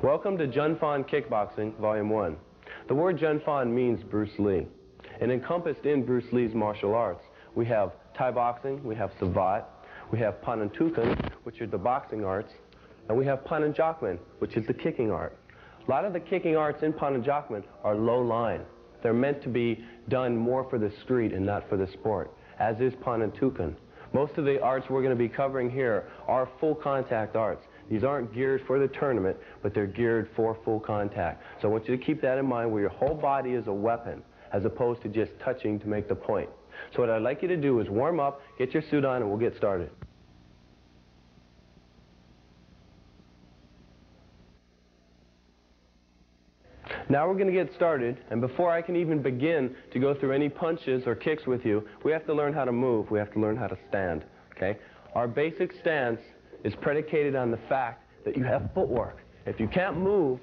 Welcome to Jun Fan Kickboxing, Volume 1. The word Jun Fan means Bruce Lee. And encompassed in Bruce Lee's martial arts, we have Thai boxing, we have Savate, we have Panantukan, which are the boxing arts, and we have Pananjakman, which is the kicking art. A lot of the kicking arts in Pananjakman are low line. They're meant to be done more for the street and not for the sport, as is Panantukan. Most of the arts we're going to be covering here are full contact arts. These aren't geared for the tournament, but they're geared for full contact. So I want you to keep that in mind, where your whole body is a weapon, as opposed to just touching to make the point. So what I'd like you to do is warm up, get your suit on, and we'll get started. Now we're going to get started, and before I can even begin to go through any punches or kicks with you, we have to learn how to move. We have to learn how to stand. Okay? Our basic stance is predicated on the fact that you have footwork. If you can't move,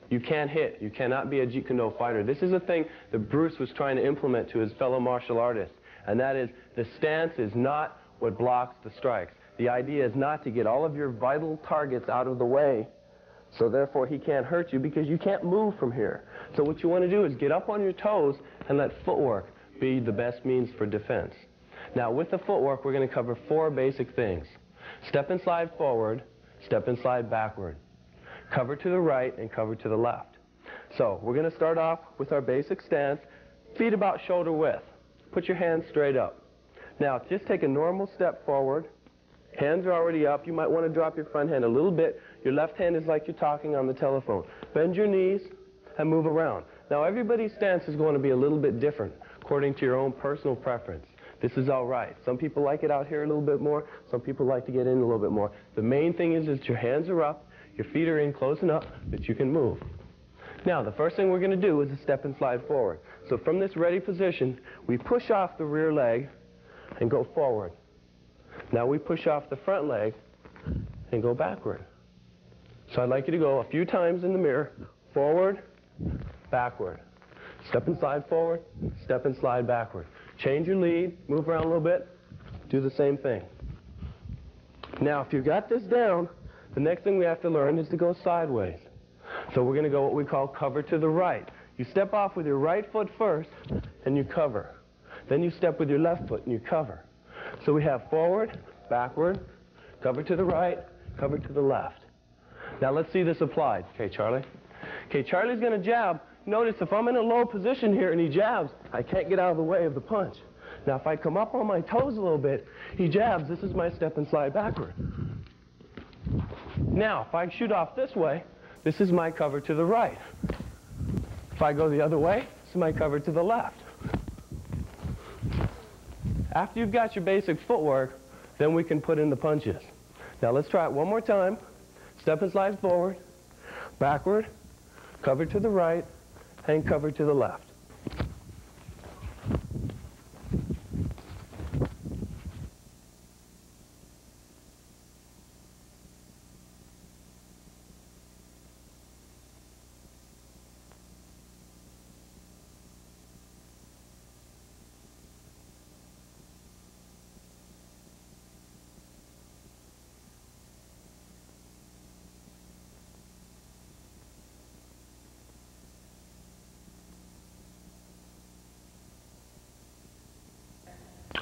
you can't hit. You cannot be a Jeet Kune fighter. This is a thing that Bruce was trying to implement to his fellow martial artists, and that is the stance is not what blocks the strikes. The idea is not to get all of your vital targets out of the way, so therefore he can't hurt you, because you can't move from here. So what you want to do is get up on your toes and let footwork be the best means for defense. Now with the footwork, we're going to cover 4 basic things. Step and slide forward, step and slide backward. Cover to the right and cover to the left. So we're going to start off with our basic stance, feet about shoulder width. Put your hands straight up. Now just take a normal step forward. Hands are already up. You might want to drop your front hand a little bit. Your left hand is like you're talking on the telephone. Bend your knees and move around. Now everybody's stance is going to be a little bit different according to your own personal preference. This is all right. Some people like it out here a little bit more. Some people like to get in a little bit more. The main thing is that your hands are up, your feet are in close enough that you can move. Now the first thing we're going to do is a step and slide forward. So from this ready position, we push off the rear leg and go forward. Now we push off the front leg and go backward. So I'd like you to go a few times in the mirror, forward, backward. Step and slide forward, step and slide backward. Change your lead, move around a little bit, do the same thing. Now if you've got this down, the next thing we have to learn is to go sideways. So we're going to go what we call cover to the right. You step off with your right foot first and you cover. Then you step with your left foot and you cover. So we have forward, backward, cover to the right, cover to the left. Now let's see this applied. Okay, Charlie? Okay, Charlie's going to jab. Notice if I'm in a low position here and he jabs, I can't get out of the way of the punch. Now if I come up on my toes a little bit, he jabs. This is my step and slide backward. Now if I shoot off this way, this is my cover to the right. If I go the other way, this is my cover to the left. After you've got your basic footwork, then we can put in the punches. Now let's try it one more time. Step and slide forward, backward, cover to the right, and cover to the left.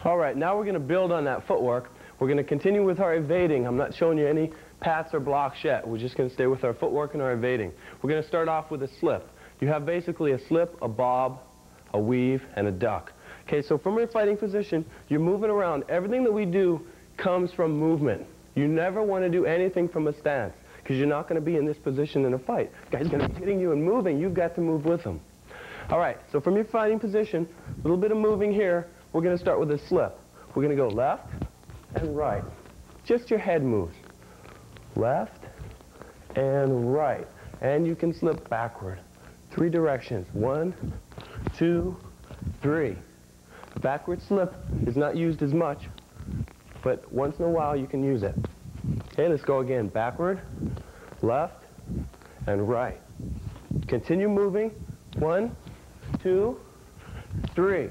All right, now we're going to build on that footwork. We're going to continue with our evading. I'm not showing you any paths or blocks yet. We're just going to stay with our footwork and our evading. We're going to start off with a slip. You have basically a slip, a bob, a weave, and a duck. Okay, so from your fighting position, you're moving around. Everything that we do comes from movement. You never want to do anything from a stance, because you're not going to be in this position in a fight. The guy's going to be hitting you and moving. You've got to move with him. All right, so from your fighting position, a little bit of moving here. We're going to start with a slip. We're going to go left and right. Just your head moves. Left and right. And you can slip backward. 3 directions. 1, 2, 3. Backward slip is not used as much, but once in a while you can use it. Okay, let's go again. Backward, left, and right. Continue moving. 1, 2, 3.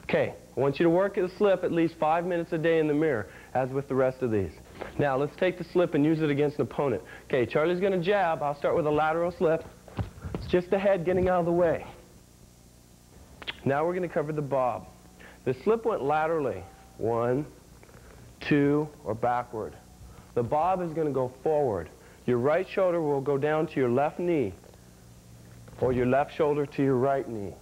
Okay, I want you to work at a slip at least 5 minutes a day in the mirror, as with the rest of these. Now let's take the slip and use it against an opponent. Okay, Charlie's going to jab. I'll start with a lateral slip. It's just the head getting out of the way. Now we're going to cover the bob. The slip went laterally. 1, 2, or backward. The bob is going to go forward. Your right shoulder will go down to your left knee, or your left shoulder to your right knee.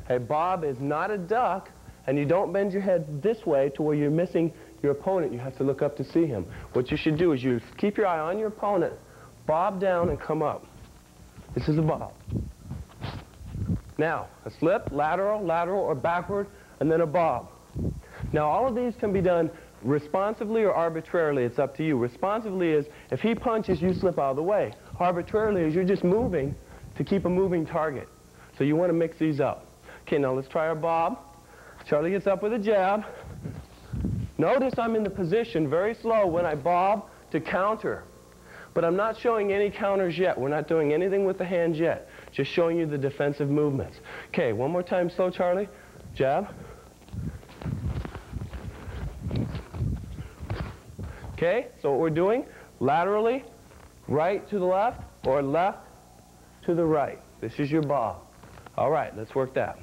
A bob is not a duck, and you don't bend your head this way to where you're missing your opponent. You have to look up to see him. What you should do is you keep your eye on your opponent, bob down and come up. This is a bob. Now, a slip, lateral, lateral, or backward, and then a bob. Now, all of these can be done responsively or arbitrarily. It's up to you. Responsively is if he punches, you slip out of the way. Arbitrarily is you're just moving to keep a moving target. So you want to mix these up. Okay, now let's try our bob. Charlie gets up with a jab. Notice I'm in the position very slow when I bob to counter. But I'm not showing any counters yet. We're not doing anything with the hands yet. Just showing you the defensive movements. Okay, one more time slow, Charlie. Jab. Okay, so what we're doing, laterally, right to the left, or left to the right. This is your bob. All right, let's work that.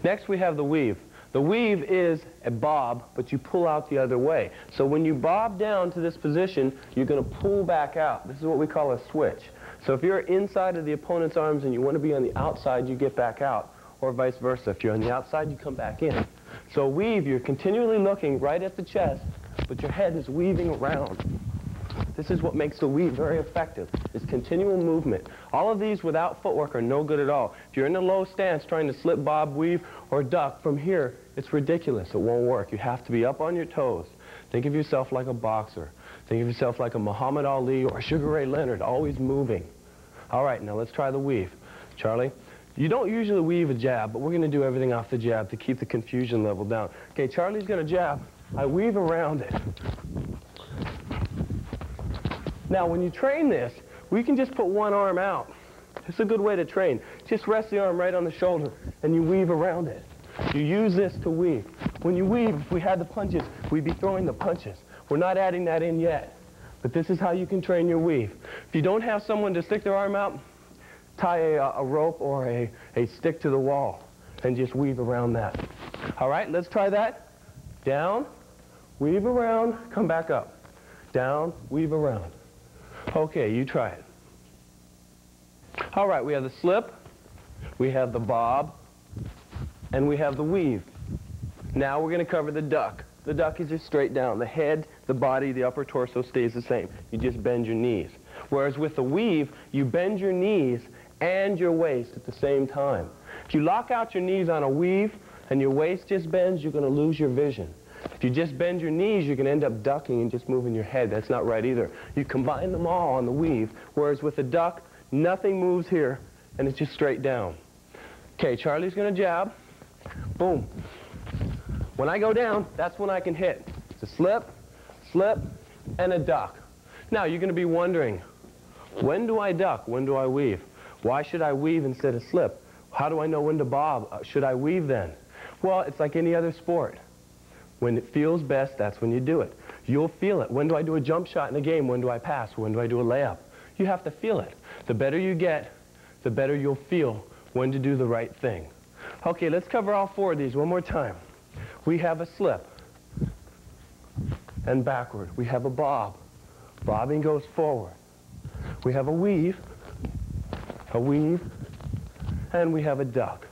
Next we have the weave. The weave is a bob, but you pull out the other way. So when you bob down to this position, you're going to pull back out. This is what we call a switch. So if you're inside of the opponent's arms and you want to be on the outside, you get back out, or vice versa. If you're on the outside, you come back in. So weave, you're continually looking right at the chest, but your head is weaving around. This is what makes the weave very effective, is continual movement. All of these without footwork are no good at all. If you're in a low stance trying to slip, bob, weave, or duck from here, it's ridiculous. It won't work. You have to be up on your toes. Think of yourself like a boxer. Think of yourself like a Muhammad Ali or Sugar Ray Leonard, always moving. All right, now let's try the weave. Charlie, you don't usually weave a jab, but we're going to do everything off the jab to keep the confusion level down. Okay, Charlie's going to jab. I weave around it. Now, when you train this, we can just put one arm out. It's a good way to train. Just rest the arm right on the shoulder, and you weave around it. You use this to weave. When you weave, if we had the punches, we'd be throwing the punches. We're not adding that in yet, but this is how you can train your weave. If you don't have someone to stick their arm out, tie a rope or a stick to the wall and just weave around that. All right, let's try that. Down, weave around, come back up. Down, weave around. Okay, you try it. All right, we have the slip, we have the bob, and we have the weave. Now we're going to cover the duck. The duck is just straight down. The head, the body, the upper torso stays the same. You just bend your knees. Whereas with the weave, you bend your knees and your waist at the same time. If you lock out your knees on a weave and your waist just bends, you're going to lose your vision. If you just bend your knees, you're going to end up ducking and just moving your head. That's not right either. You combine them all on the weave, whereas with the duck, nothing moves here, and it's just straight down. Okay, Charlie's going to jab. Boom. When I go down, that's when I can hit. It's a slip, slip, and a duck. Now, you're going to be wondering, when do I duck? When do I weave? Why should I weave instead of slip? How do I know when to bob? Should I weave then? Well, it's like any other sport. When it feels best, that's when you do it. You'll feel it. When do I do a jump shot in a game? When do I pass? When do I do a layup? You have to feel it. The better you get, the better you'll feel when to do the right thing. Okay, let's cover all four of these one more time. We have a slip and backward. We have a bob. Bobbing goes forward. We have a weave, and we have a duck.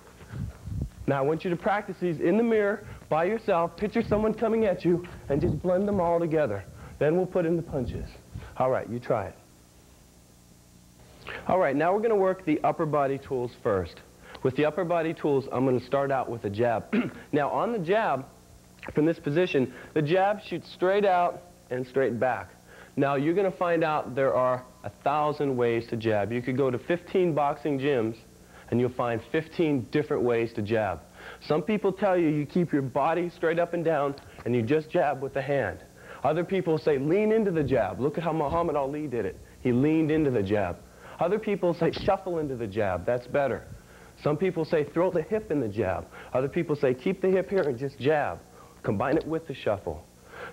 Now, I want you to practice these in the mirror, by yourself. Picture someone coming at you, and just blend them all together. Then we'll put in the punches. All right, you try it. All right, now we're going to work the upper body tools first. With the upper body tools, I'm going to start out with a jab. Now, on the jab, from this position, the jab shoots straight out and straight back. Now, you're going to find out there are 1,000 ways to jab. You could go to 15 boxing gyms, and you'll find 15 different ways to jab. Some people tell you you keep your body straight up and down, and you just jab with the hand. Other people say lean into the jab. Look at how Muhammad Ali did it. He leaned into the jab. Other people say shuffle into the jab. That's better. Some people say throw the hip in the jab. Other people say keep the hip here and just jab. Combine it with the shuffle.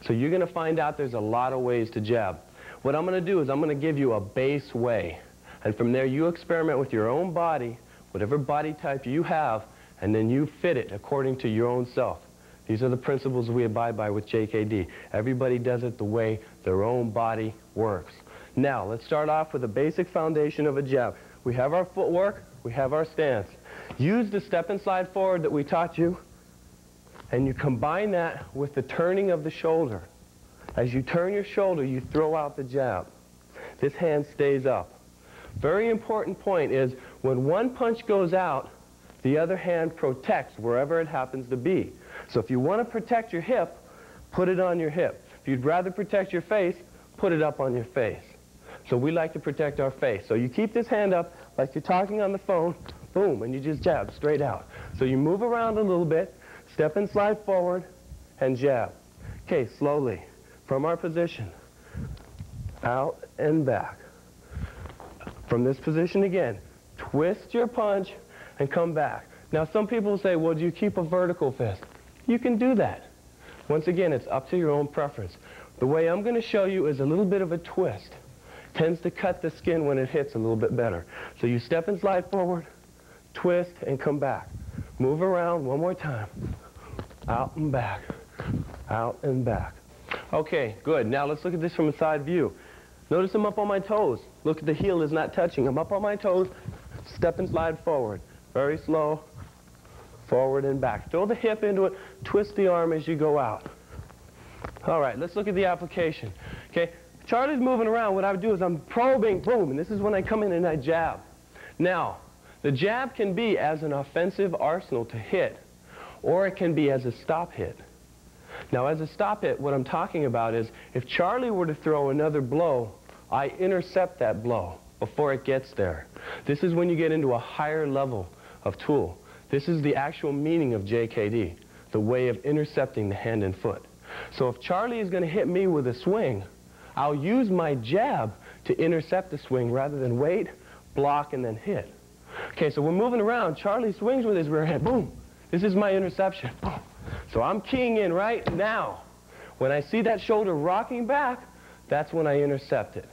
So you're going to find out there's a lot of ways to jab. What I'm going to do is I'm going to give you a base way. And from there you experiment with your own body, whatever body type you have, and then you fit it according to your own self. These are the principles we abide by with JKD. Everybody does it the way their own body works. Now, let's start off with a basic foundation of a jab. We have our footwork, we have our stance. Use the step and slide forward that we taught you, and you combine that with the turning of the shoulder. As you turn your shoulder, you throw out the jab. This hand stays up. Very important point is when one punch goes out, the other hand protects wherever it happens to be. So if you want to protect your hip, put it on your hip. If you'd rather protect your face, put it up on your face. So we like to protect our face. So you keep this hand up like you're talking on the phone, boom, and you just jab straight out. So you move around a little bit, step and slide forward, and jab. Okay, slowly, from our position, out and back. From this position again, twist your punch and come back. Now some people say, well, do you keep a vertical fist? You can do that. Once again, it's up to your own preference. The way I'm going to show you is a little bit of a twist. Tends to cut the skin when it hits a little bit better. So you step and slide forward, twist, and come back. Move around one more time. Out and back. Out and back. Okay, good. Now let's look at this from a side view. Notice I'm up on my toes. Look at the heel is not touching. I'm up on my toes. Step and slide forward. Very slow. Forward and back. Throw the hip into it. Twist the arm as you go out. All right, let's look at the application. Okay, Charlie's moving around. What I would do is I'm probing, boom, and this is when I come in and I jab. Now, the jab can be as an offensive arsenal to hit, or it can be as a stop hit. Now, as a stop hit, what I'm talking about is if Charlie were to throw another blow, I intercept that blow before it gets there. This is when you get into a higher level of tool. This is the actual meaning of JKD, the way of intercepting the hand and foot. So if Charlie is going to hit me with a swing, I'll use my jab to intercept the swing rather than wait, block, and then hit. Okay, so we're moving around. Charlie swings with his rear hand. Boom. This is my interception. Boom. So I'm keying in right now. When I see that shoulder rocking back, that's when I intercept it.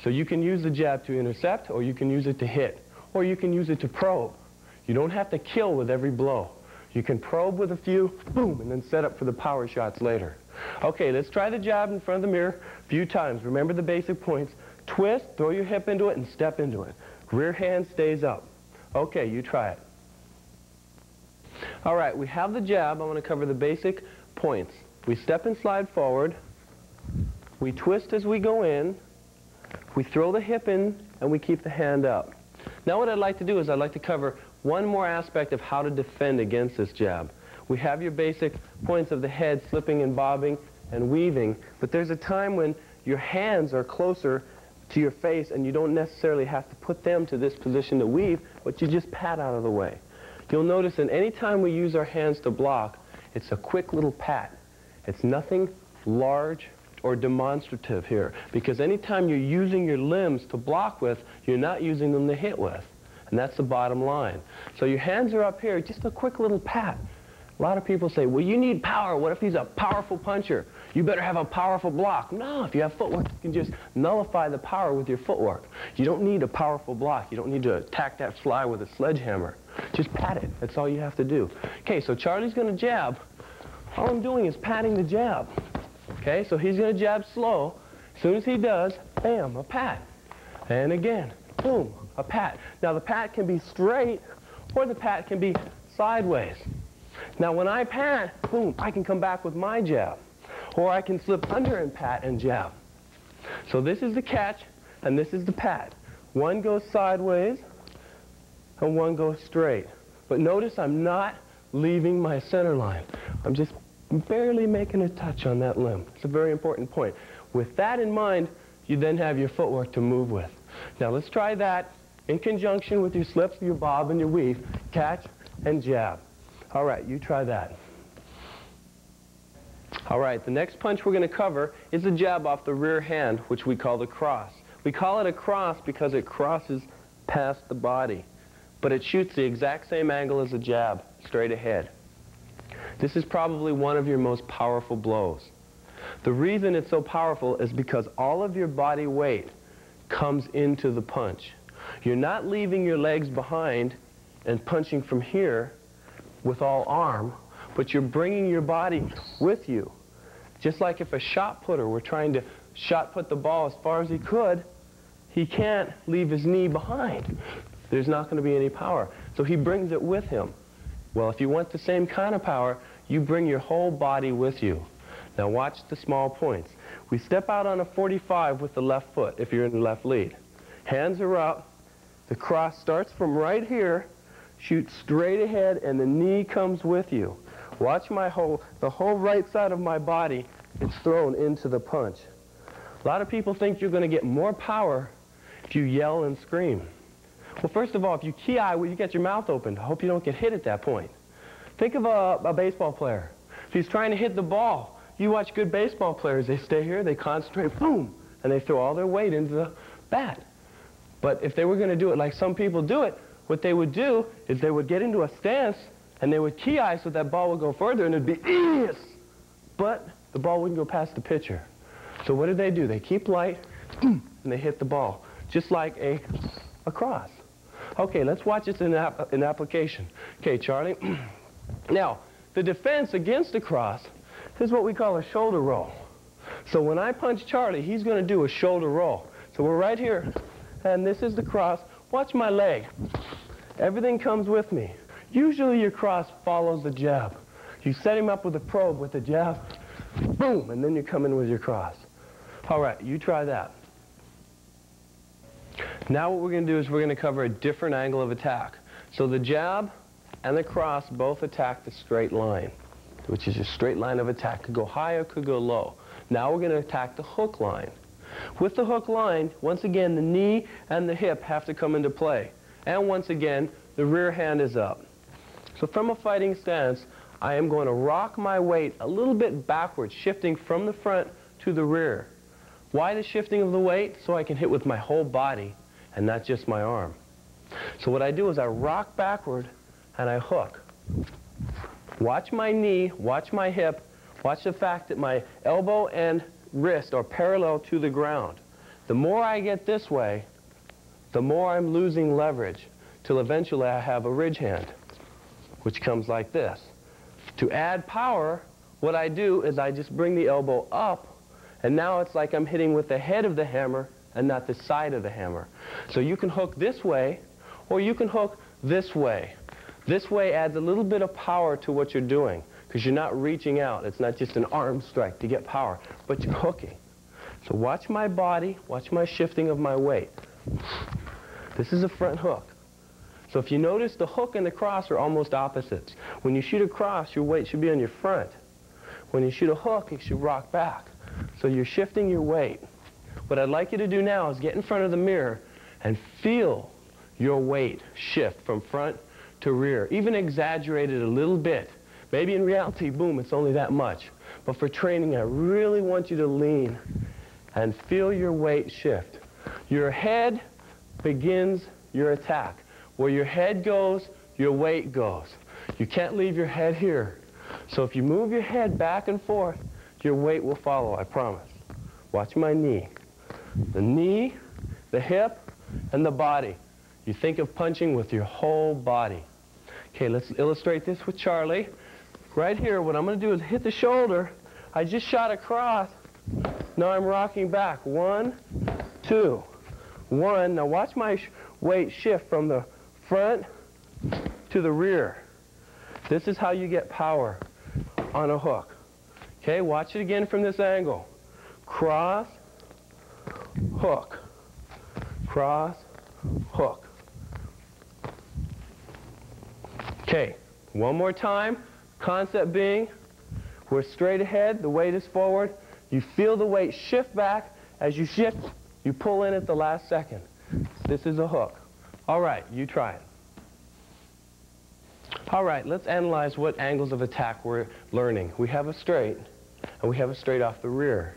So you can use the jab to intercept, or you can use it to hit, or you can use it to probe. You don't have to kill with every blow. You can probe with a few, boom, and then set up for the power shots later. Okay, let's try the jab in front of the mirror a few times. Remember the basic points. Twist, throw your hip into it, and step into it. Rear hand stays up. Okay, you try it. All right, we have the jab. I want to cover the basic points. We step and slide forward. We twist as we go in. We throw the hip in, and we keep the hand up. Now what I'd like to do is I'd like to cover one more aspect of how to defend against this jab. We have your basic points of the head slipping and bobbing and weaving, but there's a time when your hands are closer to your face and you don't necessarily have to put them to this position to weave, but you just pat out of the way. You'll notice that any time we use our hands to block, it's a quick little pat. It's nothing large or demonstrative here, because anytime you're using your limbs to block with, you're not using them to hit with. And that's the bottom line. So your hands are up here, just a quick little pat. A lot of people say, well, you need power. What if he's a powerful puncher? You better have a powerful block. No, if you have footwork, you can just nullify the power with your footwork. You don't need a powerful block. You don't need to attack that fly with a sledgehammer. Just pat it. That's all you have to do. Okay, so Charlie's going to jab. All I'm doing is patting the jab. Okay, so he's going to jab slow. As soon as he does, bam, a pat. And again, boom, a pat. Now the pat can be straight or the pat can be sideways. Now when I pat, boom, I can come back with my jab. Or I can slip under and pat and jab. So this is the catch and this is the pat. One goes sideways and one goes straight. But notice I'm not leaving my center line. I'm just barely making a touch on that limb. It's a very important point. With that in mind, you then have your footwork to move with. Now let's try that in conjunction with your slips, your bob, and your weave. Catch and jab. All right, you try that. All right, the next punch we're going to cover is the jab off the rear hand, which we call the cross. We call it a cross because it crosses past the body, but it shoots the exact same angle as a jab, straight ahead. This is probably one of your most powerful blows. The reason it's so powerful is because all of your body weight comes into the punch. You're not leaving your legs behind and punching from here with all arm, but you're bringing your body with you. Just like if a shot putter were trying to shot put the ball as far as he could, he can't leave his knee behind. There's not going to be any power. So he brings it with him. Well, if you want the same kind of power, you bring your whole body with you. Now watch the small points. We step out on a 45 with the left foot if you're in the left lead. Hands are up. The cross starts from right here, shoots straight ahead, and the knee comes with you. Watch the whole right side of my body is thrown into the punch. A lot of people think you're going to get more power if you yell and scream. Well, first of all, if you ki-eye, well, you get your mouth open. I hope you don't get hit at that point. Think of a baseball player. If he's trying to hit the ball, you watch good baseball players. They stay here, they concentrate, boom, and they throw all their weight into the bat. But if they were going to do it like some people do it, what they would do is they would get into a stance and they would ki-eye so that ball would go further and it'd be yes, but the ball wouldn't go past the pitcher. So what do? They keep light and they hit the ball, just like a cross. Okay, let's watch this in application. Okay, Charlie. Now, the defense against a cross is what we call a shoulder roll. So when I punch Charlie, he's going to do a shoulder roll. So we're right here, and this is the cross. Watch my leg. Everything comes with me. Usually your cross follows the jab. You set him up with a probe with the jab, boom, and then you come in with your cross. All right, you try that. Now what we're going to do is we're going to cover a different angle of attack. So the jab and the cross both attack the straight line, which is a straight line of attack. Could go high or could go low. Now we're going to attack the hook line. With the hook line, once again, the knee and the hip have to come into play. And once again, the rear hand is up. So from a fighting stance, I am going to rock my weight a little bit backwards, shifting from the front to the rear. Why the shifting of the weight? So I can hit with my whole body and not just my arm. So what I do is I rock backward and I hook. Watch my knee, watch my hip, watch the fact that my elbow and wrist are parallel to the ground. The more I get this way, the more I'm losing leverage, till eventually I have a ridge hand, which comes like this. To add power, what I do is I just bring the elbow up, and now it's like I'm hitting with the head of the hammer and not the side of the hammer. So you can hook this way, or you can hook this way. This way adds a little bit of power to what you're doing, because you're not reaching out. It's not just an arm strike to get power, but you're hooking. So watch my body, watch my shifting of my weight. This is a front hook. So if you notice, the hook and the cross are almost opposites. When you shoot a cross, your weight should be on your front. When you shoot a hook, it should rock back. So you're shifting your weight. What I'd like you to do now is get in front of the mirror and feel your weight shift from front to rear, even exaggerate it a little bit. Maybe in reality, boom, it's only that much. But for training, I really want you to lean and feel your weight shift. Your head begins your attack. Where your head goes, your weight goes. You can't leave your head here. So if you move your head back and forth, your weight will follow, I promise. Watch my knee. The knee, the hip, and the body. You think of punching with your whole body. Okay, let's illustrate this with Charlie. Right here, what I'm going to do is hit the shoulder. I just shot across. Now I'm rocking back. 1, 2, 1. Now watch my weight shift from the front to the rear. This is how you get power on a hook. Okay, watch it again from this angle. Cross, hook. Cross, hook. Okay, one more time. Concept being, we're straight ahead, the weight is forward. You feel the weight shift back. As you shift, you pull in at the last second. This is a hook. All right, you try it. All right, let's analyze what angles of attack we're learning. We have a straight, and we have a straight off the rear.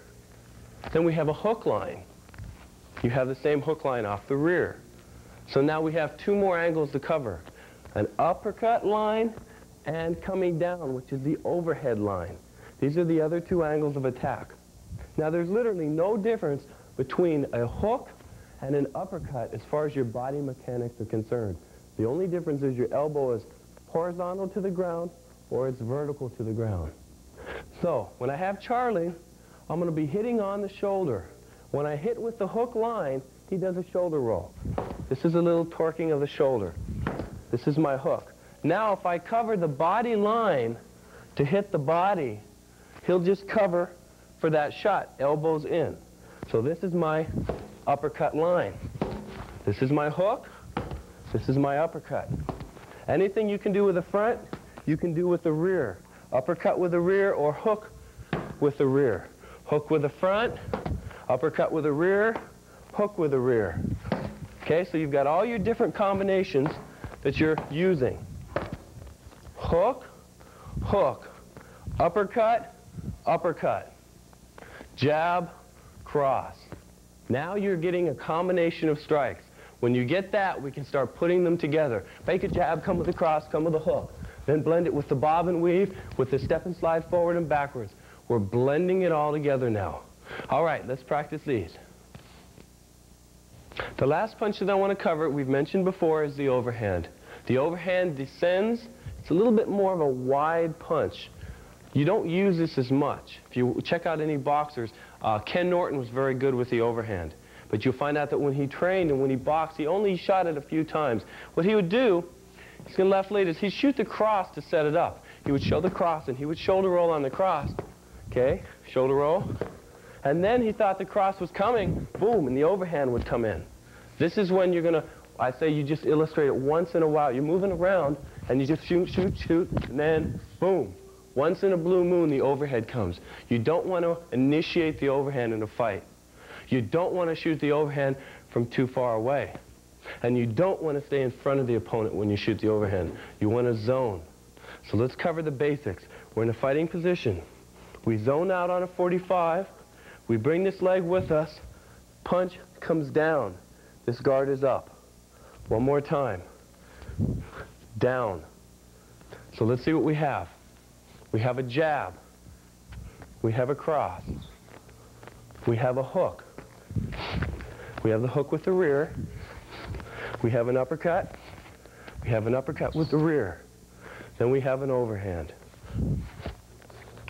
Then we have a hook line. You have the same hook line off the rear. So now we have 2 more angles to cover. An uppercut line and coming down, which is the overhead line. These are the other two angles of attack. Now there's literally no difference between a hook and an uppercut as far as your body mechanics are concerned. The only difference is your elbow is horizontal to the ground or it's vertical to the ground. So when I have Charlie, I'm going to be hitting on the shoulder. When I hit with the hook line, he does a shoulder roll. This is a little torquing of the shoulder. This is my hook. Now if I cover the body line to hit the body, he'll just cover for that shot, elbows in. So this is my uppercut line. This is my hook. This is my uppercut. Anything you can do with the front, you can do with the rear. Uppercut with the rear or hook with the rear. Hook with the front, uppercut with the rear, hook with the rear. Okay, so you've got all your different combinations that you're using. Hook, hook, uppercut, uppercut, jab, cross. Now you're getting a combination of strikes. When you get that, we can start putting them together. Make a jab, come with a cross, come with a hook. Then blend it with the bob and weave, with the step and slide forward and backwards. We're blending it all together now. All right, let's practice these. The last punch that I want to cover, we've mentioned before, is the overhand. The overhand descends. It's a little bit more of a wide punch. You don't use this as much. If you check out any boxers, Ken Norton was very good with the overhand. But you'll find out that when he trained and when he boxed, he only shot it a few times. What he would do, he's going to left lead, is he'd shoot the cross to set it up. He would show the cross, and he would shoulder roll on the cross. Okay, shoulder roll. And then he thought the cross was coming, boom, and the overhand would come in. This is when you're going to, I say you just illustrate it once in a while. You're moving around, and you just shoot, shoot, shoot, and then, boom. Once in a blue moon, the overhead comes. You don't want to initiate the overhand in a fight. You don't want to shoot the overhand from too far away. And you don't want to stay in front of the opponent when you shoot the overhand. You want to zone. So let's cover the basics. We're in a fighting position. We zone out on a 45. We bring this leg with us. Punch comes down. This guard is up. One more time. Down. So let's see what we have. We have a jab. We have a cross. We have a hook. We have the hook with the rear. We have an uppercut. We have an uppercut with the rear. Then we have an overhand.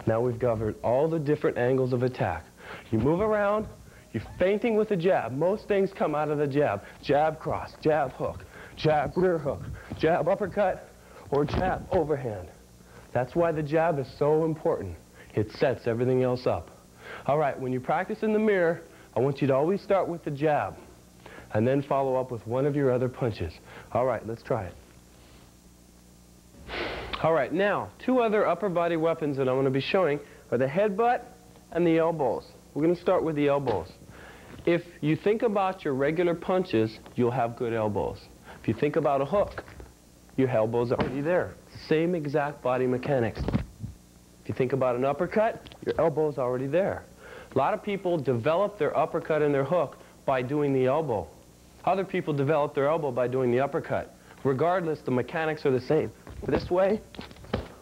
Now we've covered all the different angles of attack. You move around, you're feinting with a jab. Most things come out of the jab. Jab, cross, jab, hook, jab, rear hook, jab, uppercut, or jab, overhand. That's why the jab is so important. It sets everything else up. All right, when you practice in the mirror, I want you to always start with the jab and then follow up with one of your other punches. All right, let's try it. All right, now, two other upper body weapons that I'm going to be showing are the headbutt and the elbows. We're going to start with the elbows. If you think about your regular punches, you'll have good elbows. If you think about a hook, your elbow's already there. Same exact body mechanics. If you think about an uppercut, your elbow's already there. A lot of people develop their uppercut and their hook by doing the elbow. Other people develop their elbow by doing the uppercut. Regardless, the mechanics are the same. This way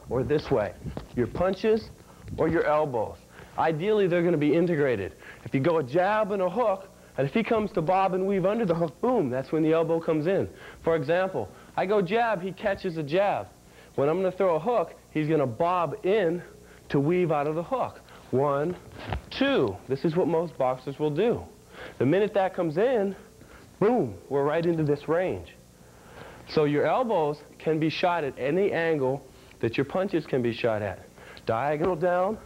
or this way. Your punches or your elbows. Ideally, they're going to be integrated. If you go a jab and a hook, and if he comes to bob and weave under the hook, boom, that's when the elbow comes in. For example, I go jab, he catches a jab. When I'm going to throw a hook, he's going to bob in to weave out of the hook. 1, 2. This is what most boxers will do. The minute that comes in, boom, we're right into this range. So your elbows can be shot at any angle that your punches can be shot at. Diagonal down,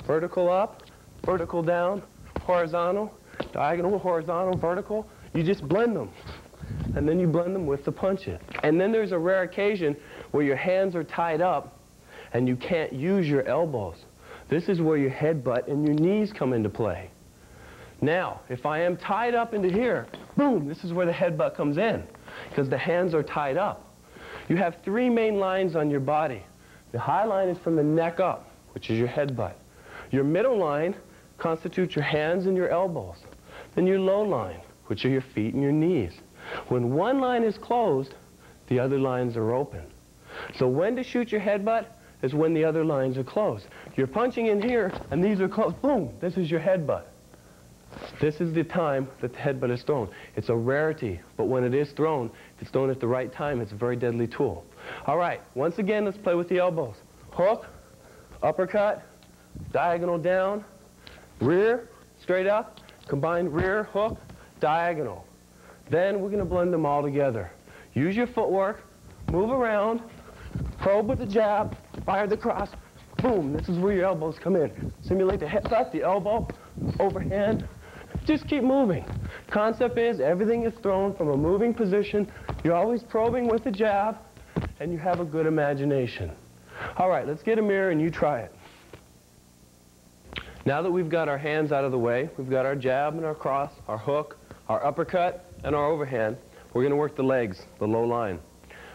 vertical up, vertical down, horizontal, diagonal, horizontal, vertical. You just blend them. And then you blend them with the punches. And then there's a rare occasion where your hands are tied up and you can't use your elbows. This is where your headbutt and your knees come into play. Now, if I am tied up into here, boom, this is where the headbutt comes in, because the hands are tied up. You have three main lines on your body. The high line is from the neck up, which is your headbutt. Your middle line constitutes your hands and your elbows. Then your low line, which are your feet and your knees. When one line is closed, the other lines are open. So when to shoot your headbutt is when the other lines are closed. You're punching in here, and these are closed. Boom, this is your headbutt. This is the time that the headbutt is thrown. It's a rarity, but when it is thrown, if it's thrown at the right time, it's a very deadly tool. All right, once again, let's play with the elbows. Hook, uppercut, diagonal down, rear, straight up, combined rear, hook, diagonal. Then we're going to blend them all together. Use your footwork, move around, probe with the jab, fire the cross, boom, this is where your elbows come in. Simulate the headbutt, the elbow, overhand. Just keep moving. Concept is everything is thrown from a moving position. You're always probing with the jab, and you have a good imagination. All right, let's get a mirror and you try it. Now that we've got our hands out of the way, we've got our jab and our cross, our hook, our uppercut, and our overhand, we're going to work the legs, the low line.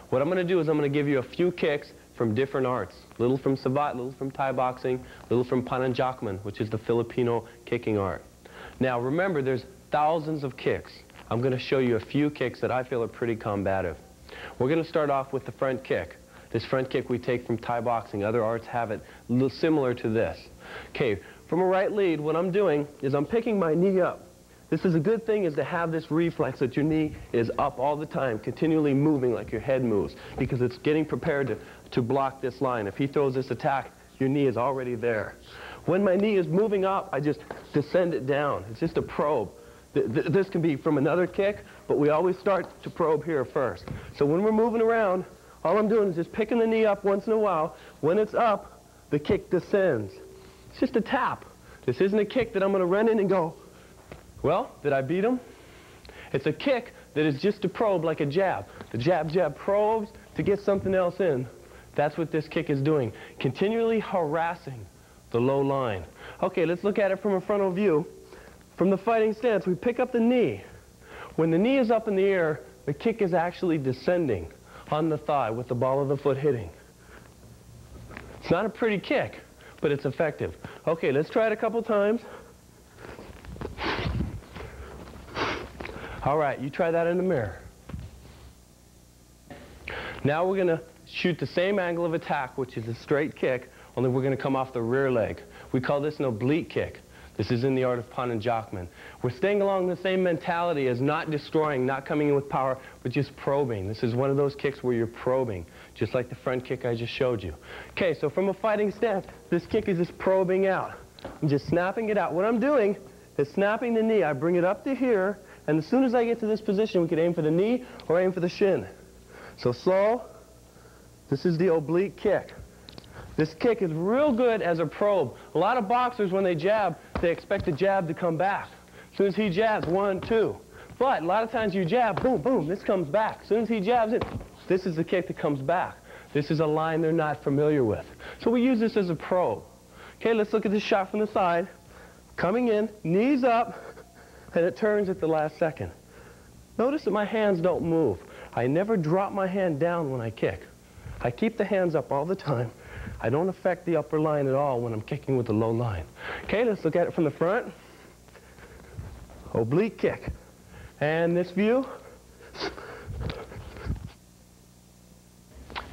What I'm going to do is I'm going to give you a few kicks from different arts. Little from Savat, little from Thai boxing, little from Pananjakman, which is the Filipino kicking art. Now remember, there's thousands of kicks. I'm going to show you a few kicks that I feel are pretty combative. We're going to start off with the front kick. This front kick we take from Thai boxing. Other arts have it a little similar to this. Okay, from a right lead, what I'm doing is I'm picking my knee up. This is a good thing, is to have this reflex that your knee is up all the time, continually moving like your head moves, because it's getting prepared to block this line. If he throws this attack, your knee is already there. When my knee is moving up, I just descend it down. It's just a probe. This can be from another kick, but we always start to probe here first. So when we're moving around, all I'm doing is just picking the knee up once in a while. When it's up, the kick descends. It's just a tap. This isn't a kick that I'm going to run in and go, well, did I beat him? It's a kick that is just a probe, like a jab. The jab, jab probes to get something else in. That's what this kick is doing, continually harassing the low line. Okay, let's look at it from a frontal view. From the fighting stance, we pick up the knee. When the knee is up in the air, the kick is actually descending on the thigh with the ball of the foot hitting. It's not a pretty kick, but it's effective. Okay, let's try it a couple times. All right, you try that in the mirror. Now we're going to shoot the same angle of attack, which is a straight kick, only we're going to come off the rear leg. We call this an oblique kick. This is in the art of Pananjakman. We're staying along the same mentality as not destroying, not coming in with power, but just probing. This is one of those kicks where you're probing, just like the front kick I just showed you. Okay, so from a fighting stance, this kick is just probing out. I'm just snapping it out. What I'm doing is snapping the knee. I bring it up to here, and as soon as I get to this position, we could aim for the knee or aim for the shin. So slow. This is the oblique kick. This kick is real good as a probe. A lot of boxers, when they jab, they expect the jab to come back. As soon as he jabs, 1, 2. But a lot of times you jab, boom, boom, this comes back. As soon as he jabs it, this is the kick that comes back. This is a line they're not familiar with. So we use this as a probe. Okay, let's look at this shot from the side. Coming in, knees up, and it turns at the last second. Notice that my hands don't move. I never drop my hand down when I kick. I keep the hands up all the time. I don't affect the upper line at all when I'm kicking with the low line. Okay, let's look at it from the front. Oblique kick. And this view.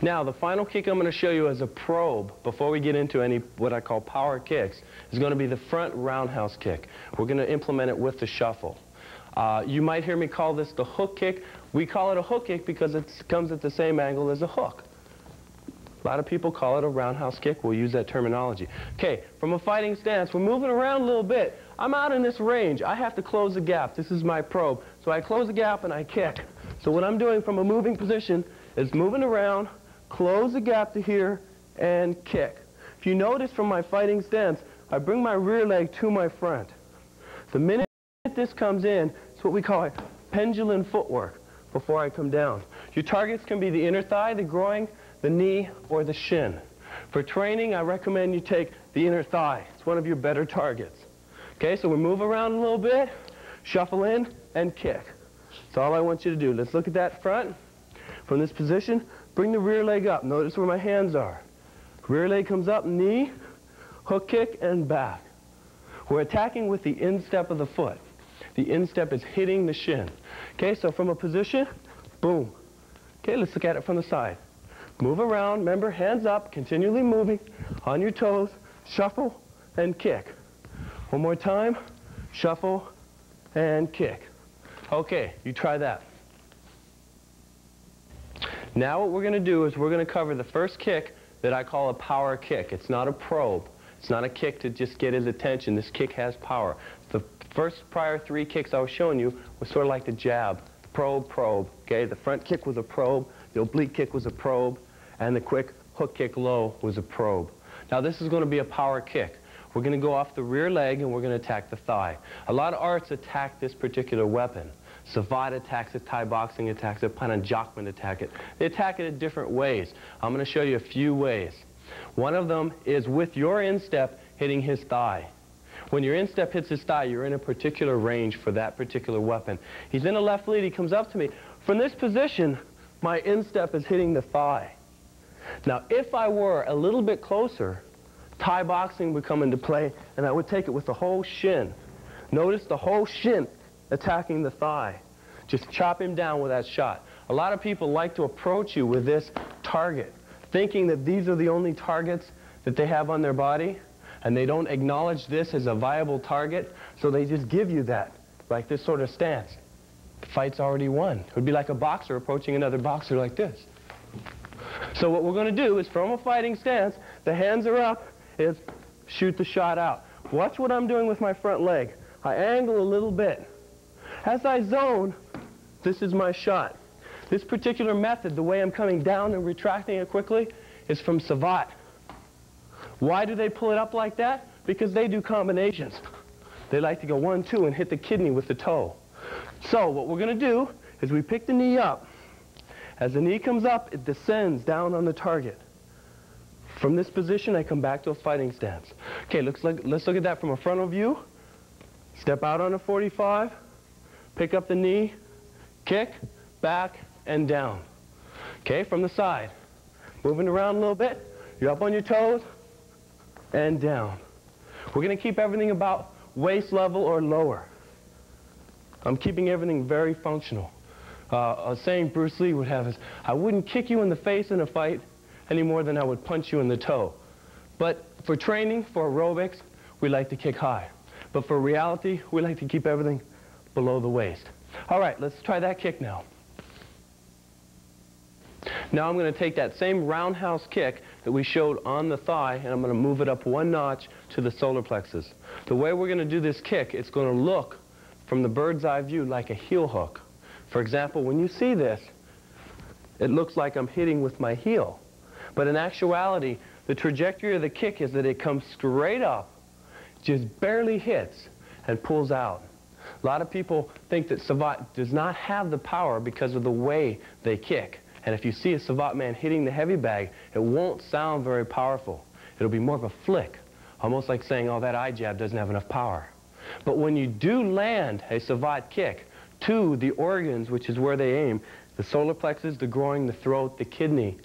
Now, the final kick I'm going to show you as a probe, before we get into any what I call power kicks, is going to be the front roundhouse kick. We're going to implement it with the shuffle. You might hear me call this the hook kick. We call it a hook kick because it comes at the same angle as a hook. A lot of people call it a roundhouse kick. We'll use that terminology. Okay, from a fighting stance, we're moving around a little bit. I'm out in this range. I have to close the gap. This is my probe. So I close the gap and I kick. So what I'm doing from a moving position is moving around, close the gap to here, and kick. If you notice from my fighting stance, I bring my rear leg to my front. The minute this comes in, it's what we call pendulum footwork before I come down. Your targets can be the inner thigh, the groin, the knee, or the shin. For training, I recommend you take the inner thigh. It's one of your better targets. Okay, so we move around a little bit, shuffle in, and kick. That's all I want you to do. Let's look at that front. From this position, bring the rear leg up. Notice where my hands are. Rear leg comes up, knee, hook kick, and back. We're attacking with the instep of the foot. The instep is hitting the shin. Okay, so from a position, boom. Okay, let's look at it from the side. Move around, remember, hands up, continually moving on your toes, shuffle and kick. One more time, shuffle and kick. Okay, you try that. Now what we're going to do is we're going to cover the first kick that I call a power kick. It's not a probe. It's not a kick to just get his attention. This kick has power. The first prior 3 kicks I was showing you was sort of like the jab. Probe, probe. Okay, the front kick was a probe, the oblique kick was a probe, and the quick hook kick low was a probe. Now this is going to be a power kick. We're going to go off the rear leg and we're going to attack the thigh. A lot of arts attack this particular weapon. Savate attacks it, Thai boxing attacks it, Pananjakman attack it. They attack it in different ways. I'm going to show you a few ways. One of them is with your instep hitting his thigh. When your instep hits his thigh, you're in a particular range for that particular weapon. He's in a left lead, he comes up to me. From this position, my instep is hitting the thigh. Now, if I were a little bit closer, Thai boxing would come into play, and I would take it with the whole shin. Notice the whole shin attacking the thigh. Just chop him down with that shot. A lot of people like to approach you with this target, thinking that these are the only targets that they have on their body, and they don't acknowledge this as a viable target, so they just give you that, like this sort of stance. The fight's already won. It would be like a boxer approaching another boxer like this. So what we're going to do is, from a fighting stance, the hands are up, is shoot the shot out. Watch what I'm doing with my front leg. I angle a little bit. As I zone, this is my shot. This particular method, the way I'm coming down and retracting it quickly, is from Savate. Why do they pull it up like that? Because they do combinations. They like to go 1, 2 and hit the kidney with the toe. So what we're going to do is we pick the knee up. As the knee comes up, it descends down on the target. From this position, I come back to a fighting stance. Okay, let's look at that from a frontal view. Step out on a 45, pick up the knee, kick, back, and down. Okay, from the side. Moving around a little bit, you're up on your toes, and down. We're going to keep everything about waist level or lower. I'm keeping everything very functional. A saying Bruce Lee would have is, I wouldn't kick you in the face in a fight any more than I would punch you in the toe. But for training, for aerobics, we like to kick high. But for reality, we like to keep everything below the waist. All right, let's try that kick now. Now I'm going to take that same roundhouse kick that we showed on the thigh, and I'm going to move it up 1 notch to the solar plexus. The way we're going to do this kick, it's going to look from the bird's eye view like a heel hook. For example, when you see this, it looks like I'm hitting with my heel. But in actuality, the trajectory of the kick is that it comes straight up, just barely hits, and pulls out. A lot of people think that Savate does not have the power because of the way they kick. And if you see a Savate man hitting the heavy bag, it won't sound very powerful. It'll be more of a flick, almost like saying, oh, that eye jab doesn't have enough power. But when you do land a Savate kick to the organs, which is where they aim, the solar plexus, the groin, the throat, the kidney,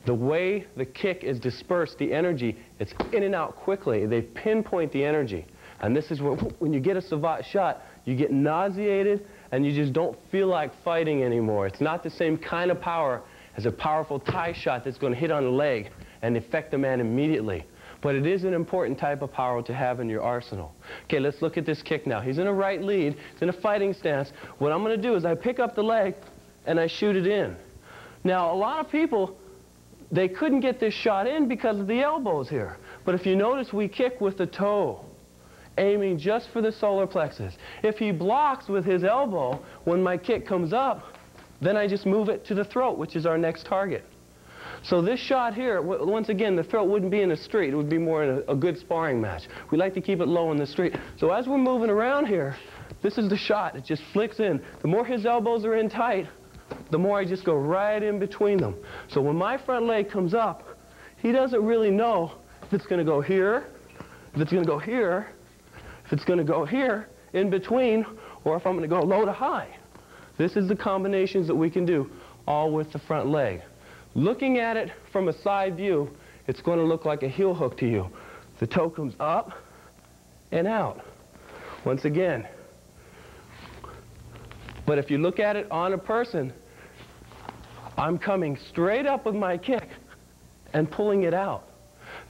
the way the kick is dispersed, the energy, it's in and out quickly. They pinpoint the energy. And this is when you get a Savate shot, you get nauseated and you just don't feel like fighting anymore. It's not the same kind of power as a powerful Thai shot that's going to hit on the leg and affect the man immediately. But it is an important type of power to have in your arsenal. Okay, let's look at this kick now. He's in a right lead. He's in a fighting stance. What I'm going to do is I pick up the leg and I shoot it in. Now, a lot of people, they couldn't get this shot in because of the elbows here. But if you notice, we kick with the toe, aiming just for the solar plexus. If he blocks with his elbow, when my kick comes up, then I just move it to the throat, which is our next target. So this shot here, once again, the throat wouldn't be in the street. It would be more in a good sparring match. We like to keep it low in the street. So as we're moving around here, this is the shot. It just flicks in. The more his elbows are in tight, the more I just go right in between them. So when my front leg comes up, he doesn't really know if it's going to go here, if it's going to go here, if it's going to go here, in between, or if I'm going to go low to high. This is the combinations that we can do, all with the front leg. Looking at it from a side view, it's going to look like a heel hook to you. The toe comes up and out. Once again. But if you look at it on a person, I'm coming straight up with my kick and pulling it out.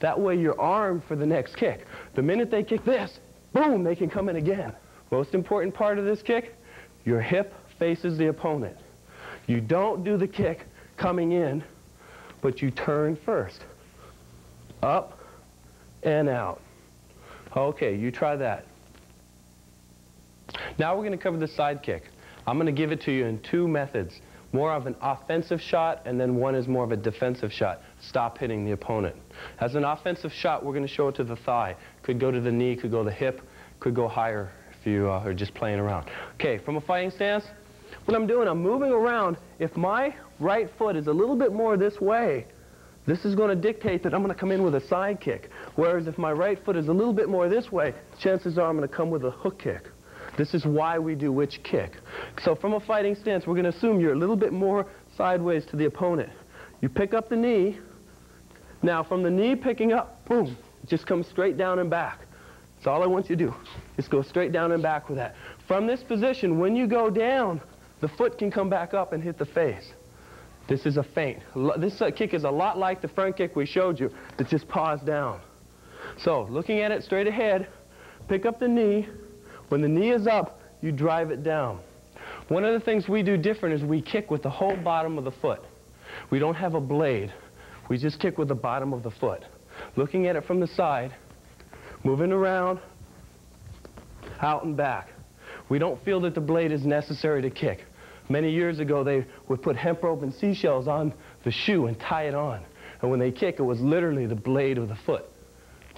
That way you're armed for the next kick. The minute they kick this, boom, they can come in again. Most important part of this kick, your hip faces the opponent. You don't do the kick coming in, but you turn first. Up and out. Okay, you try that. Now we're going to cover the side kick. I'm going to give it to you in two methods. More of an offensive shot, and then one is more of a defensive shot. Stop hitting the opponent. As an offensive shot, we're going to show it to the thigh. Could go to the knee, could go to the hip, could go higher if you are just playing around. Okay, from a fighting stance, what I'm doing, I'm moving around. If my right foot is a little bit more this way, this is going to dictate that I'm going to come in with a side kick. Whereas if my right foot is a little bit more this way, chances are I'm going to come with a hook kick. This is why we do which kick. So from a fighting stance, we're going to assume you're a little bit more sideways to the opponent. You pick up the knee. Now from the knee picking up, boom, just come straight down and back. That's all I want you to do. Just go straight down and back with that. From this position, when you go down, the foot can come back up and hit the face. This is a feint. This kick is a lot like the front kick we showed you that just paws down. So looking at it straight ahead, pick up the knee. When the knee is up, you drive it down. One of the things we do different is we kick with the whole bottom of the foot. We don't have a blade. We just kick with the bottom of the foot. Looking at it from the side, moving around, out and back. We don't feel that the blade is necessary to kick. Many years ago, they would put hemp rope and seashells on the shoe and tie it on. And when they kick, it was literally the blade of the foot.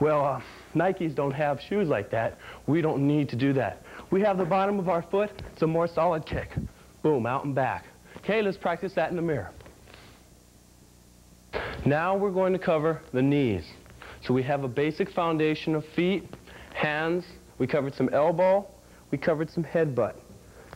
Well, Nikes don't have shoes like that. We don't need to do that. We have the bottom of our foot. It's a more solid kick. Boom, out and back. Okay, let's practice that in the mirror. Now we're going to cover the knees. So we have a basic foundation of feet, hands. We covered some elbow. We covered some headbutt.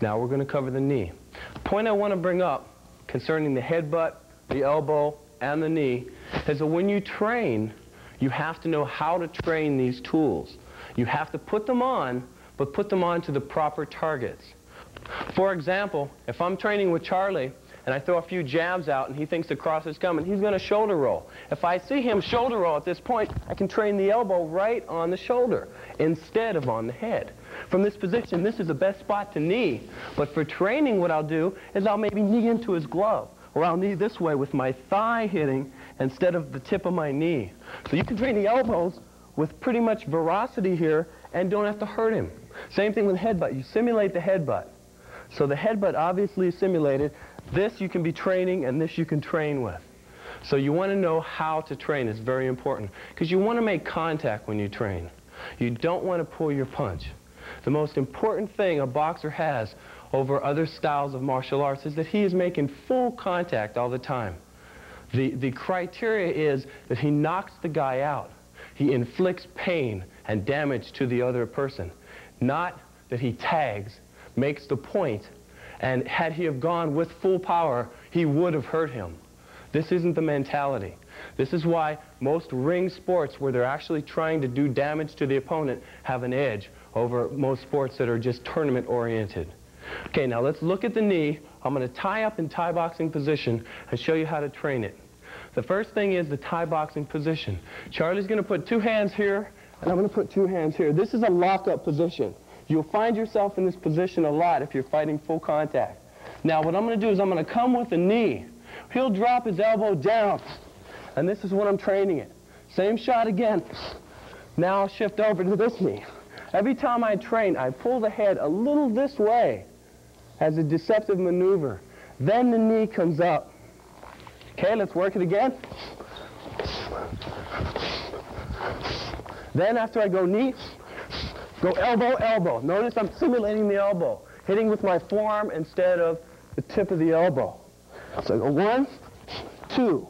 Now we're going to cover the knee. The point I want to bring up concerning the headbutt, the elbow, and the knee is that when you train, you have to know how to train these tools. You have to put them on, but put them on to the proper targets. For example, if I'm training with Charlie and I throw a few jabs out and he thinks the cross is coming, he's going to shoulder roll. If I see him shoulder roll at this point, I can train the elbow right on the shoulder instead of on the head. From this position, this is the best spot to knee. But for training, what I'll do is I'll maybe knee into his glove, or I'll knee this way with my thigh hitting instead of the tip of my knee. So you can train the elbows with pretty much veracity here and don't have to hurt him. Same thing with headbutt. You simulate the headbutt. So the headbutt obviously is simulated. This you can be training, and this you can train with. So you want to know how to train. It's very important, because you want to make contact when you train. You don't want to pull your punch. The most important thing a boxer has over other styles of martial arts is that he is making full contact all the time. The criteria is that he knocks the guy out. He inflicts pain and damage to the other person. Not that he tags, makes the point, and had he have gone with full power, he would have hurt him. This isn't the mentality. This is why most ring sports where they're actually trying to do damage to the opponent have an edge over most sports that are just tournament oriented. Okay, now let's look at the knee. I'm going to tie up in Thai boxing position and show you how to train it. The first thing is the Thai boxing position. Charlie's going to put two hands here, and I'm going to put two hands here. This is a lock-up position. You'll find yourself in this position a lot if you're fighting full contact. Now what I'm going to do is I'm going to come with the knee. He'll drop his elbow down, and this is what I'm training it. Same shot again. Now I'll shift over to this knee. Every time I train, I pull the head a little this way as a deceptive maneuver. Then the knee comes up. Okay, let's work it again. Then after I go knee, go elbow, elbow. Notice I'm simulating the elbow, hitting with my forearm instead of the tip of the elbow. So I go 1, 2.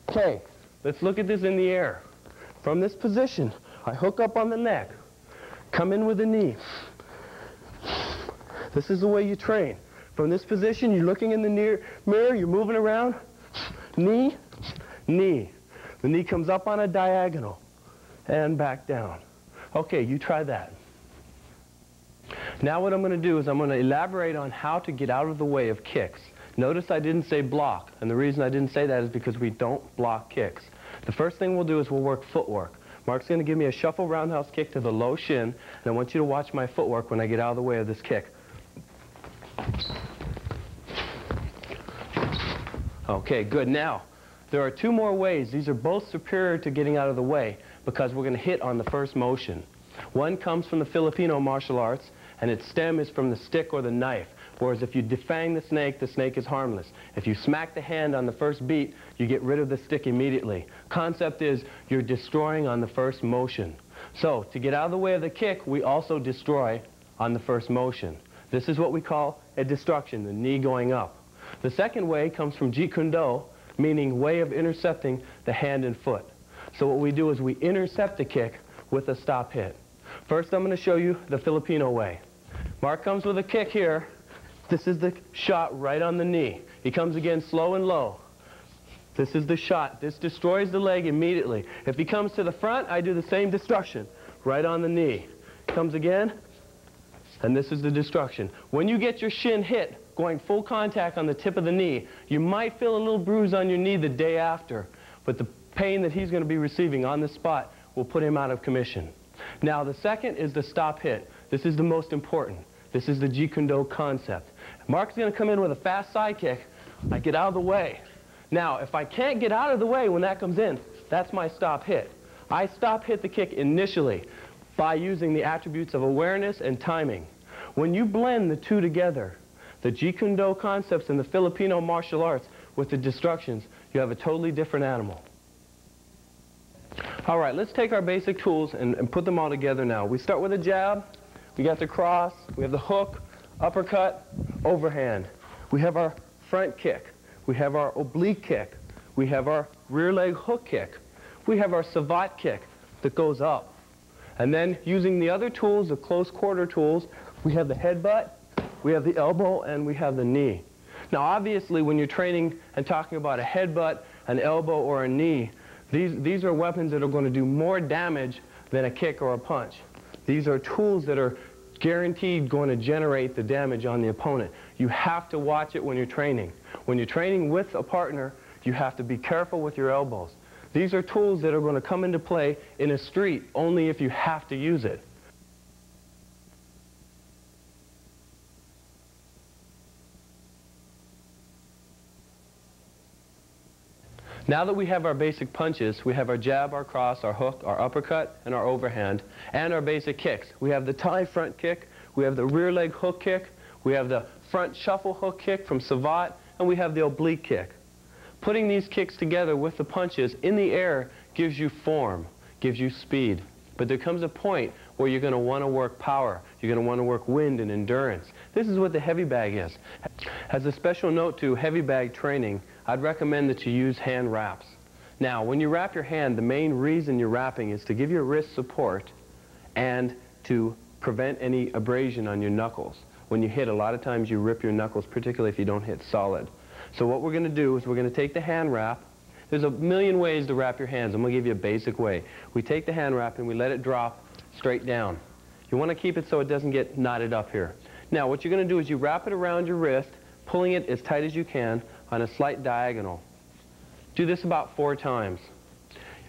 Okay, let's look at this in the air. From this position, I hook up on the neck, come in with the knee. This is the way you train. From this position, you're looking in the mirror, you're moving around. Knee, knee. The knee comes up on a diagonal and back down. Okay, you try that. Now what I'm going to do is I'm going to elaborate on how to get out of the way of kicks. Notice I didn't say block, and the reason I didn't say that is because we don't block kicks. The first thing we'll do is we'll work footwork. Mark's going to give me a shuffle roundhouse kick to the low shin, and I want you to watch my footwork when I get out of the way of this kick. Okay, good. Now, there are two more ways. These are both superior to getting out of the way because we're going to hit on the first motion. One comes from the Filipino martial arts, and its stem is from the stick or the knife. Whereas if you defang the snake is harmless. If you smack the hand on the first beat, you get rid of the stick immediately. Concept is you're destroying on the first motion. So to get out of the way of the kick, we also destroy on the first motion. This is what we call a destruction, the knee going up. The second way comes from Jeet, meaning way of intercepting the hand and foot. So what we do is we intercept the kick with a stop hit. First, I'm going to show you the Filipino way. Mark comes with a kick here. This is the shot right on the knee. He comes again slow and low. This is the shot. This destroys the leg immediately. If he comes to the front, I do the same destruction right on the knee. Comes again, and this is the destruction. When you get your shin hit, going full contact on the tip of the knee, you might feel a little bruise on your knee the day after, but the pain that he's going to be receiving on the spot will put him out of commission. Now, the second is the stop hit. This is the most important. This is the Jeet concept. Mark's going to come in with a fast side kick. I get out of the way. Now, if I can't get out of the way when that comes in, that's my stop hit. I stop hit the kick initially by using the attributes of awareness and timing. When you blend the two together, the Jeet concepts and the Filipino martial arts with the destructions, you have a totally different animal. All right, let's take our basic tools and put them all together now. We start with a jab. We got the cross. We have the hook, uppercut, overhand. We have our front kick. We have our oblique kick. We have our rear leg hook kick. We have our savate kick that goes up. And then using the other tools, the close quarter tools, we have the headbutt, we have the elbow, and we have the knee. Now obviously when you're training and talking about a headbutt, an elbow, or a knee, these are weapons that are going to do more damage than a kick or a punch. These are tools that are guaranteed going to generate the damage on the opponent. You have to watch it when you're training. When you're training with a partner, you have to be careful with your elbows. These are tools that are going to come into play in a street only if you have to use it. Now that we have our basic punches, we have our jab, our cross, our hook, our uppercut, and our overhand, and our basic kicks. We have the Thai front kick, we have the rear leg hook kick, we have the front shuffle hook kick from savate, and we have the oblique kick. Putting these kicks together with the punches in the air gives you form, gives you speed. But there comes a point where you're going to want to work power. You're going to want to work wind and endurance. This is what the heavy bag is. As a special note to heavy bag training, I'd recommend that you use hand wraps. Now, when you wrap your hand, the main reason you're wrapping is to give your wrist support and to prevent any abrasion on your knuckles. When you hit, a lot of times you rip your knuckles, particularly if you don't hit solid. So what we're going to do is we're going to take the hand wrap. There's a million ways to wrap your hands. I'm going to give you a basic way. We take the hand wrap and we let it drop straight down. You want to keep it so it doesn't get knotted up here. Now, what you're going to do is you wrap it around your wrist, pulling it as tight as you can on a slight diagonal. Do this about 4 times.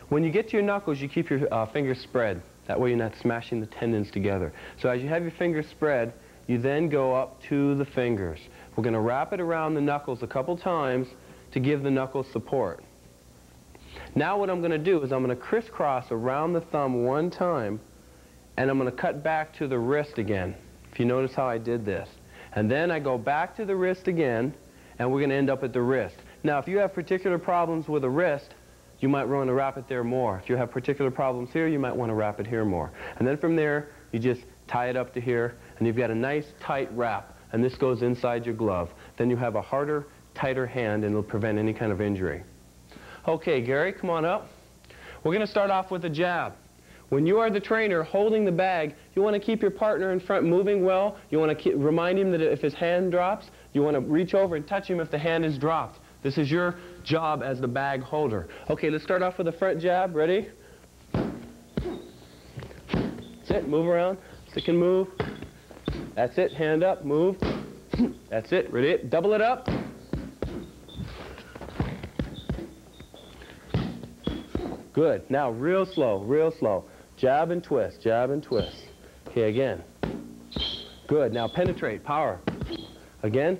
When you get to your knuckles, you keep your fingers spread. That way you're not smashing the tendons together. So as you have your fingers spread, you then go up to the fingers. We're going to wrap it around the knuckles a couple times to give the knuckles support. Now what I'm going to do is I'm going to crisscross around the thumb 1 time, and I'm going to cut back to the wrist again, if you notice how I did this. And then I go back to the wrist again, and we're going to end up at the wrist. Now, if you have particular problems with the wrist, you might want to wrap it there more. If you have particular problems here, you might want to wrap it here more. And then from there, you just tie it up to here, and you've got a nice tight wrap, and this goes inside your glove. Then you have a harder, tighter hand, and it'll prevent any kind of injury. Okay, Gary, come on up. We're going to start off with a jab. When you are the trainer holding the bag, you want to keep your partner in front moving well. You want to remind him that if his hand drops, you want to reach over and touch him if the hand is dropped. This is your job as the bag holder. Okay, let's start off with the front jab. Ready? That's it. Move around. Stick and move. That's it. Hand up. Move. That's it. Ready? Double it up. Good. Now, real slow, real slow. Jab and twist, jab and twist. Okay, again. Good. Now, penetrate, power. Again.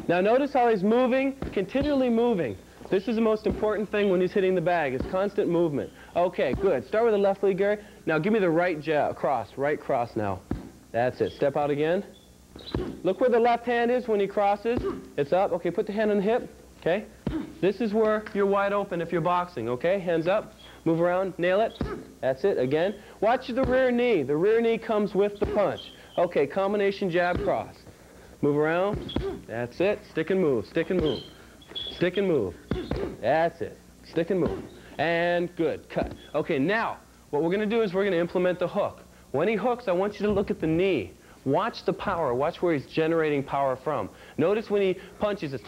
Now, notice how he's moving, continually moving. This is the most important thing when he's hitting the bag, is constant movement. Okay, good. Start with the left lead, Gary. Now, give me the right jab, cross, right cross now. That's it. Step out again. Look where the left hand is when he crosses. It's up. Okay, put the hand on the hip. Okay. This is where you're wide open if you're boxing. Okay, hands up. Move around. Nail it. That's it. Again. Watch the rear knee. The rear knee comes with the punch. Okay, combination jab cross. Move around. That's it. Stick and move. Stick and move. Stick and move. That's it. Stick and move. And good. Cut. Okay, now, what we're going to do is we're going to implement the hook. When he hooks, I want you to look at the knee. Watch the power. Watch where he's generating power from. Notice when he punches, it's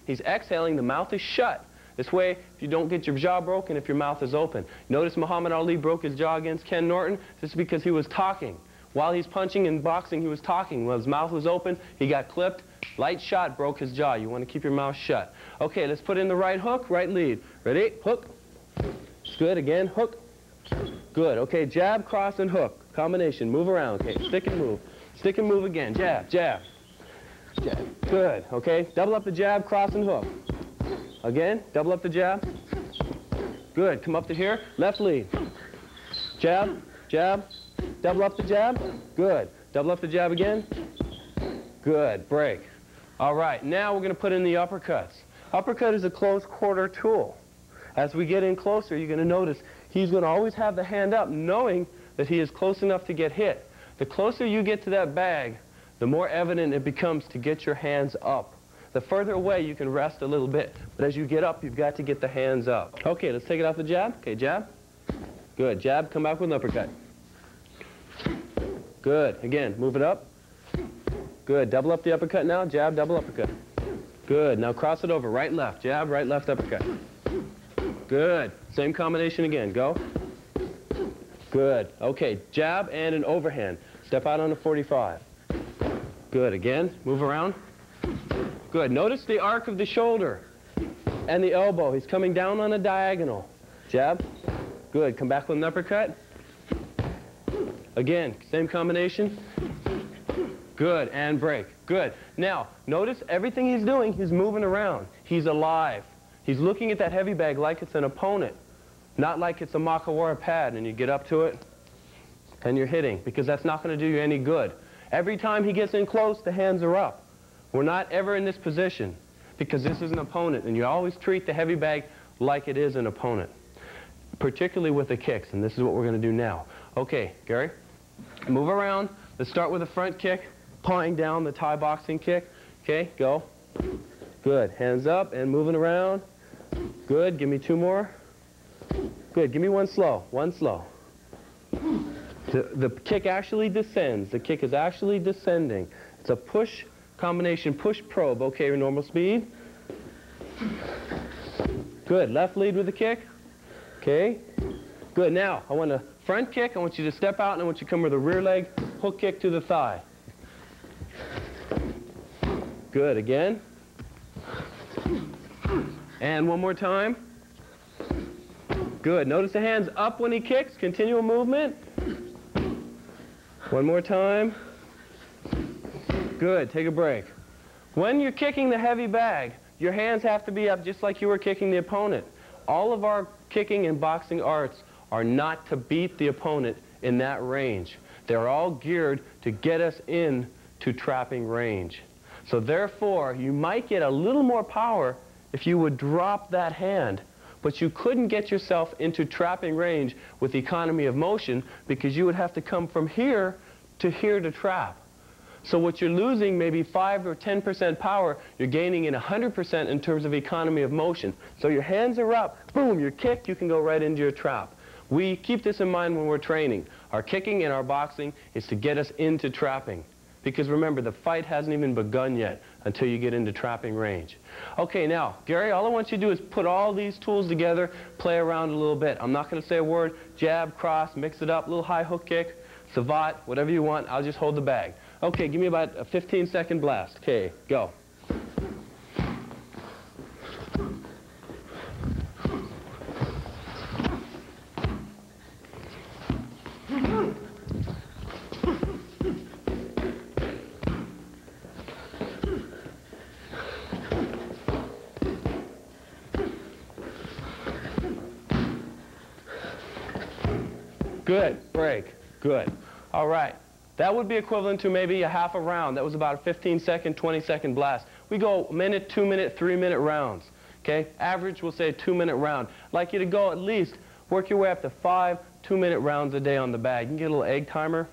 he's exhaling, the mouth is shut. This way, if you don't get your jaw broken, if your mouth is open. Notice Muhammad Ali broke his jaw against Ken Norton. This is because he was talking. While he's punching and boxing, he was talking. When his mouth was open, he got clipped. Light shot, broke his jaw. You want to keep your mouth shut. Okay, let's put in the right hook, right lead. Ready? Hook. Good. Again, hook. Good. Okay, jab, cross, and hook. Combination. Move around. Okay, stick and move. Stick and move again. Jab, jab. Jab. Good. Okay, double up the jab, cross, and hook. Again, double up the jab. Good. Come up to here. Left lead. Jab, jab. Double up the jab. Good. Double up the jab again. Good. Break. All right. Now we're going to put in the uppercuts. Uppercut is a close quarter tool. As we get in closer, you're going to notice he's going to always have the hand up, knowing that he is close enough to get hit. The closer you get to that bag, the more evident it becomes to get your hands up. The further away, you can rest a little bit. But as you get up, you've got to get the hands up. Okay, let's take it off the jab. Okay, jab. Good. Jab, come back with an uppercut. Good. Again, move it up. Good. Double up the uppercut now. Jab, double uppercut. Good. Now cross it over. Right, left. Jab, right, left, uppercut. Good. Same combination again. Go. Good. Okay. Jab and an overhand. Step out on a 45. Good. Again. Move around. Good. Notice the arc of the shoulder and the elbow. He's coming down on a diagonal. Jab. Good. Come back with an uppercut. Again. Same combination. Good. And break. Good. Now, notice everything he's doing, he's moving around. He's alive. He's looking at that heavy bag like it's an opponent, not like it's a Makawara pad and you get up to it and you're hitting, because that's not going to do you any good. Every time he gets in close, the hands are up. We're not ever in this position because this is an opponent, and you always treat the heavy bag like it is an opponent, particularly with the kicks, and this is what we're going to do now. Okay, Gary, move around. Let's start with a front kick, pawing down the Thai boxing kick. Okay, go. Good. Hands up and moving around. Good. Give me two more. Good. Give me one slow. One slow. The kick actually descends. The kick is actually descending. It's a push combination, push probe. Okay, normal speed. Good. Left lead with the kick. Okay. Good. Now, I want a front kick. I want you to step out, and I want you to come with a rear leg hook kick to the thigh. Good. Again. And one more time. Good. Notice the hands up when he kicks. Continual movement. One more time. Good. Take a break. When you're kicking the heavy bag, your hands have to be up just like you were kicking the opponent. All of our kicking and boxing arts are not to beat the opponent in that range. They're all geared to get us in to trapping range. So therefore, you might get a little more power if you would drop that hand, but you couldn't get yourself into trapping range with economy of motion because you would have to come from here to trap. So what you're losing maybe 5 or 10% power, you're gaining in 100% in terms of economy of motion. So your hands are up, boom, your kick, you can go right into your trap. We keep this in mind when we're training. Our kicking and our boxing is to get us into trapping. Because remember, the fight hasn't even begun yet until you get into trapping range. Okay, now, Gary, all I want you to do is put all these tools together, play around a little bit. I'm not going to say a word. Jab, cross, mix it up, little high hook kick, savate, whatever you want. I'll just hold the bag. Okay, give me about a 15-second blast. Okay, go. Good. Break. Good. All right. That would be equivalent to maybe a half a round. That was about a 15-second, 20-second blast. We go minute, 2-minute, 3-minute rounds. Okay? Average, we'll say a 2-minute round. I'd like you to go at least work your way up to 5 2-minute rounds a day on the bag. You can get a little egg timer.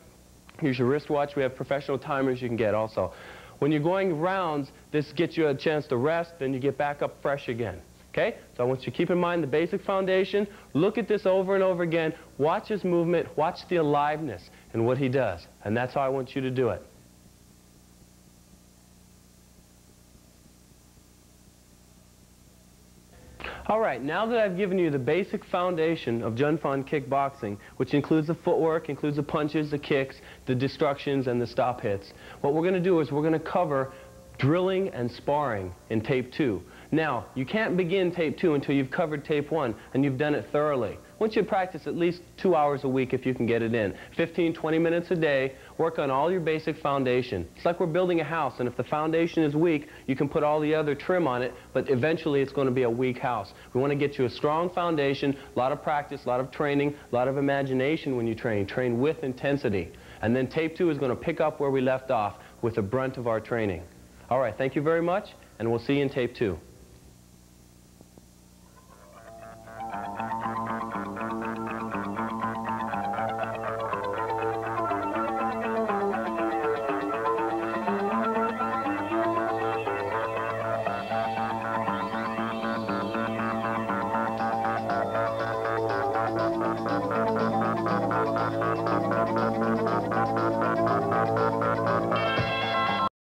Here's your wristwatch. We have professional timers you can get also. When you're going rounds, this gets you a chance to rest, then you get back up fresh again. Okay? So I want you to keep in mind the basic foundation. Look at this over and over again. Watch his movement. Watch the aliveness in what he does. And that's how I want you to do it. All right, now that I've given you the basic foundation of Junfan kickboxing, which includes the footwork, includes the punches, the kicks, the destructions, and the stop hits, what we're going to do is we're going to cover drilling and sparring in tape 2. Now, you can't begin tape 2 until you've covered tape 1 and you've done it thoroughly. Once you practice at least 2 hours a week if you can get it in. 15, 20 minutes a day, work on all your basic foundation. It's like we're building a house, and if the foundation is weak, you can put all the other trim on it, but eventually it's going to be a weak house. We want to get you a strong foundation, a lot of practice, a lot of training, a lot of imagination when you train. Train with intensity. And then tape 2 is going to pick up where we left off with the brunt of our training. All right, thank you very much, and we'll see you in tape 2.